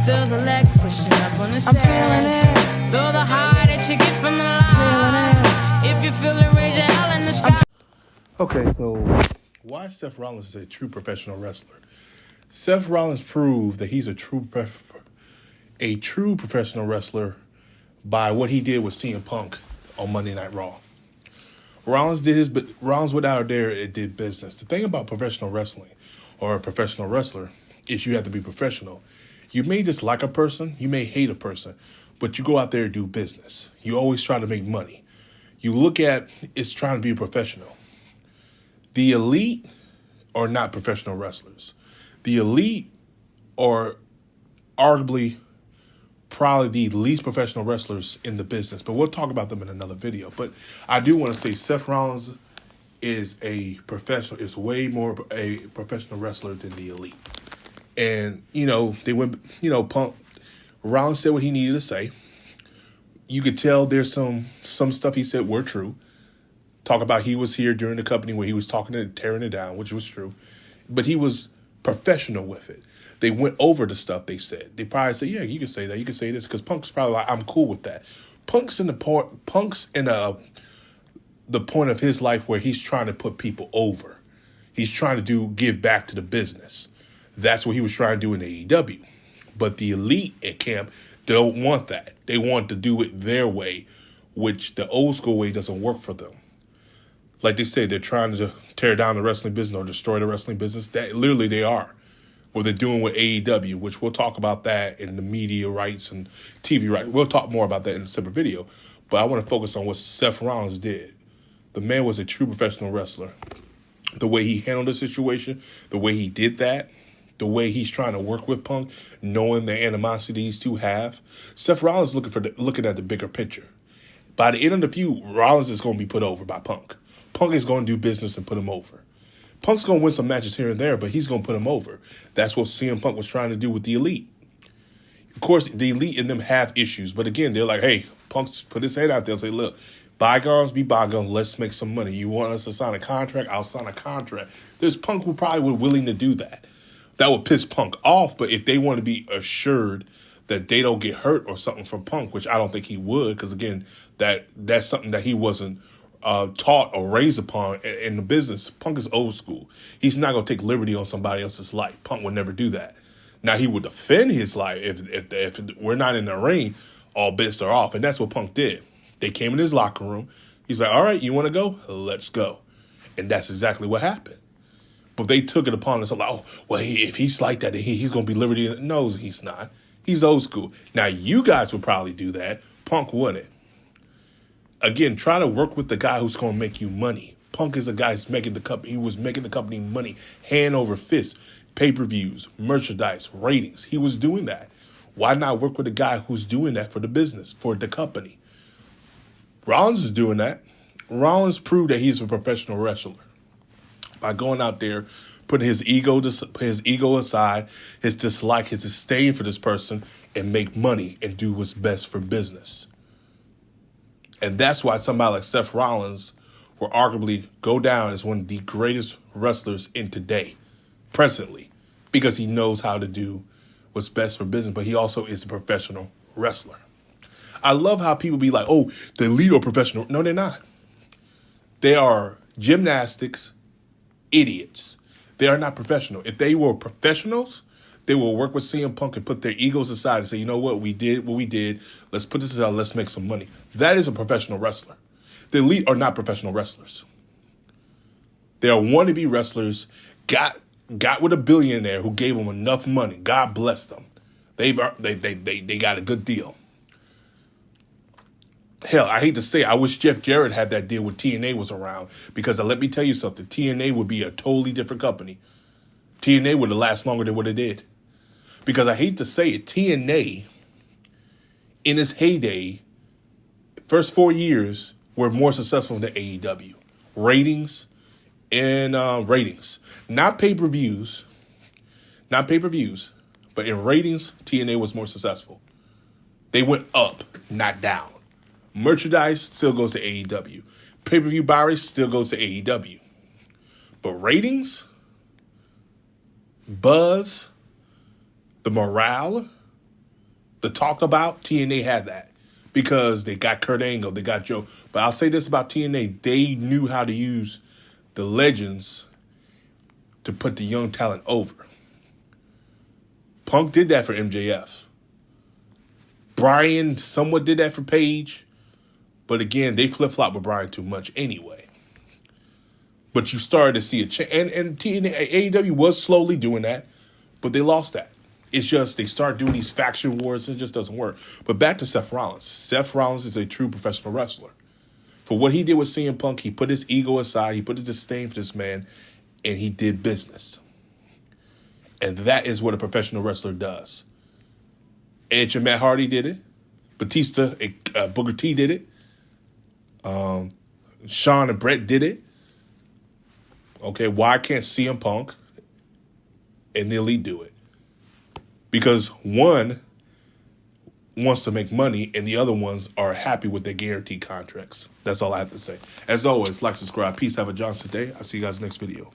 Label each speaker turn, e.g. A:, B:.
A: Feel the legs pushing up on the set. I'm feeling it. Feel the high that you get from the line. If you feel it, raise your hell in the sky.
B: Okay, so why Seth Rollins is a true professional wrestler? Seth Rollins proved that he's a true professional wrestler by what he did with CM Punk on Monday Night Raw. Rollins went out there and did business. The thing about professional wrestling or a professional wrestler is you have to be professional. You may dislike a person, you may hate a person, but you go out there and do business. You always try to make money. You look at it's trying to be a professional. The elite are not professional wrestlers. The elite are arguably probably the least professional wrestlers in the business, but we'll talk about them in another video. But I do want to say Seth Rollins is way more a professional wrestler than the elite. And, they went, Punk, Rollins said what he needed to say. You could tell there's some stuff he said were true. Talk about he was here during the company where he was talking and tearing it down, which was true. But he was professional with it. They went over the stuff they said. They probably said, yeah, you can say that. You can say this. Because Punk's probably like, I'm cool with that. Punk's in the point of his life where he's trying to put people over. He's trying to give back to the business. That's what he was trying to do in AEW. But the elite at camp don't want that. They want to do it their way, which the old school way doesn't work for them. Like they say, they're trying to tear down the wrestling business or destroy the wrestling business. That literally they are. What they're doing with AEW, which we'll talk about that in the media rights and TV rights. We'll talk more about that in a separate video. But I want to focus on what Seth Rollins did. The man was a true professional wrestler. The way he handled the situation, the way he did that, the way he's trying to work with Punk, knowing the animosity these two have. Seth Rollins looking at the bigger picture. By the end of the feud, Rollins is going to be put over by Punk. Punk is going to do business and put him over. Punk's going to win some matches here and there, but he's going to put him over. That's what CM Punk was trying to do with the elite. Of course, the elite and them have issues, but again, they're like, hey, Punk's put his head out there and say, look, bygones be bygones, let's make some money. You want us to sign a contract? I'll sign a contract. There's Punk who probably would willing to do that. That would piss Punk off, but if they want to be assured that they don't get hurt or something from Punk, which I don't think he would, because again, that's something that he wasn't taught or raised upon in the business. Punk is old school. He's not going to take liberty on somebody else's life. Punk would never do that. Now, he would defend his life if we're not in the ring, all bets are off. And that's what Punk did. They came in his locker room. He's like, all right, you want to go? Let's go. And that's exactly what happened. But they took it upon themselves like, oh, well, if he's like that, he's going to be liberty. No, he's not. He's old school. Now, you guys would probably do that. Punk wouldn't. Again, try to work with the guy who's going to make you money. Punk is a guy who's making the company. He was making the company money, hand over fist, pay-per-views, merchandise, ratings. He was doing that. Why not work with a guy who's doing that for the business, for the company? Rollins is doing that. Rollins proved that he's a professional wrestler by going out there, putting his ego aside, his dislike, his disdain for this person, and make money and do what's best for business. And that's why somebody like Seth Rollins will arguably go down as one of the greatest wrestlers in today, presently, because he knows how to do what's best for business, but he also is a professional wrestler. I love how people be like, oh, the elite are professional. No, they're not. They are gymnastics idiots. They are not professional. If they were professionals, they will work with CM Punk and put their egos aside and say, you know what, we did what we did. Let's put this aside. Let's make some money. That is a professional wrestler. The elite are not professional wrestlers. They are wannabe wrestlers, got with a billionaire who gave them enough money. God bless them. They got a good deal. Hell, I hate to say it, I wish Jeff Jarrett had that deal when TNA was around, because let me tell you something, TNA would be a totally different company. TNA would have lasted longer than what it did. Because I hate to say it, TNA, in its heyday, first 4 years, were more successful than AEW. Ratings and ratings. Not pay-per-views, but in ratings, TNA was more successful. They went up, not down. Merchandise still goes to AEW. Pay-per-view buy rates still goes to AEW. But ratings, buzz, the morale, the talk about, TNA had that. Because they got Kurt Angle, they got Joe. But I'll say this about TNA. They knew how to use the legends to put the young talent over. Punk did that for MJF. Bryan somewhat did that for Paige. But again, they flip-flop with Bryan too much anyway. But you started to see a change. And TNA, AEW was slowly doing that. But they lost that. It's just they start doing these faction wars and it just doesn't work. But back to Seth Rollins. Seth Rollins is a true professional wrestler. For what he did with CM Punk, he put his ego aside. He put his disdain for this man, and he did business. And that is what a professional wrestler does. Edge and Matt Hardy did it. Batista, Booker T did it. Shawn and Brett did it. Okay, why can't CM Punk and the Elite do it? Because one wants to make money and the other ones are happy with their guaranteed contracts. That's all I have to say. As always, like, subscribe. Peace. Have a Johnson day. I'll see you guys next video.